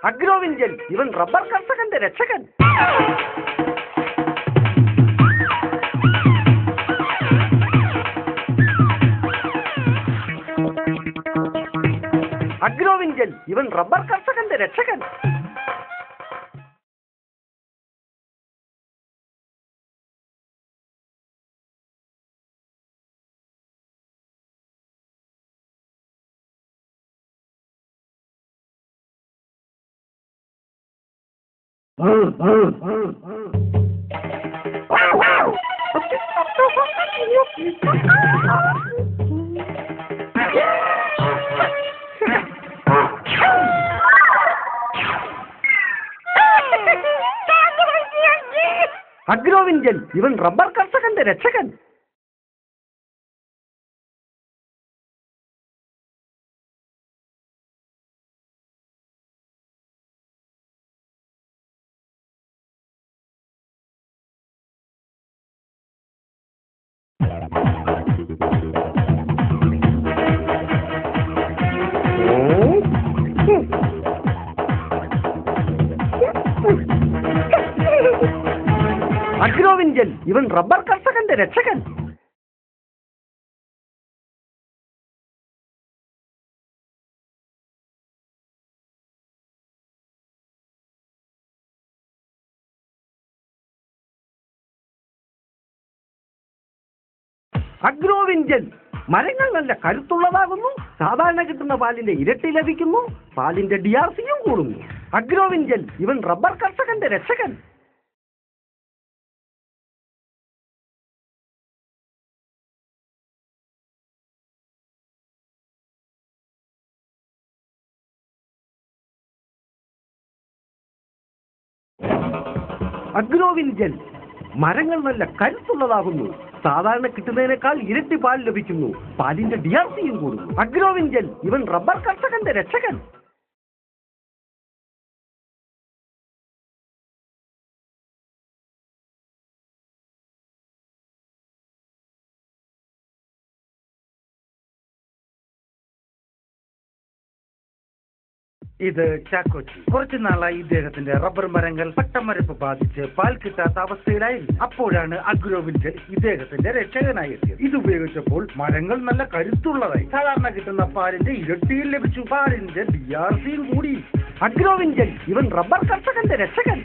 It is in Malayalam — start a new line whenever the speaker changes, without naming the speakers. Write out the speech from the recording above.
അഗ്രോവിഞ്ചൽ ഇവൻ റബ്ബർ കർഷകന്റെ രക്ഷകൻ. അഗ്രോവിഞ്ചൽ ഇവൻ റബ്ബർ കർഷകന്റെ രക്ഷകൻ. അഗ്രോവിഞ്ചൽ ഇവൻ റബ്ബർ കർഷകന്റെ രക്ഷകൻ. അഗ്രോവിഞ്ചൽ ഇവൻ റബ്ബർ കർഷകന്റെ രക്ഷകൻ. അഗ്രോവിഞ്ചൽ മരങ്ങൾ നല്ല കരുത്തുള്ളതാകുന്നു. സാധാരണ കിട്ടുന്ന പാലിന്റെ ഇരട്ടി ലഭിക്കുന്നു. പാലിന്റെ DRCയും കൂടുന്നു. അഗ്രോവിഞ്ചൽ ഇവൻ റബ്ബർ കർഷകന്റെ രക്ഷകൻ. അഗ്രോവിഞ്ചൽ മരങ്ങൾ നല്ല കരുത്തുള്ളതാകുന്നു. സാധാരണ കിട്ടുന്നതിനേക്കാൾ ഇരട്ടി പാൽ ലഭിക്കുന്നു. പാലിന്റെ DRCയും കൂടുന്നു. അഗ്രോവിഞ്ചൽ ഇവൻ റബ്ബർ കർഷകന്റെ രക്ഷകൻ.
ഇത് ചാക്കോച്ചി. കുറച്ചു നാളായി ഇദ്ദേഹത്തിന്റെ റബ്ബർ മരങ്ങൾ പട്ടമരപ്പ് ബാധിച്ച് പാൽ കിട്ടാത്ത അവസ്ഥയിലായിരുന്നു. അപ്പോഴാണ് അഗ്രോവിഞ്ചൽ ഇദ്ദേഹത്തിന്റെ രക്ഷകനായി എത്തിയത്. ഇത് ഉപയോഗിച്ചപ്പോൾ മരങ്ങൾ നല്ല കരുത്തുള്ളതായി. സാധാരണ കിട്ടുന്ന പാലിന്റെ ഇരട്ടിയിൽ ലഭിച്ചു. പാലിന്റെ DRCയും കൂടി.
അഗ്രോവിഞ്ചൽ ഇവൻ റബ്ബർ കർഷകന്റെ രക്ഷകൻ.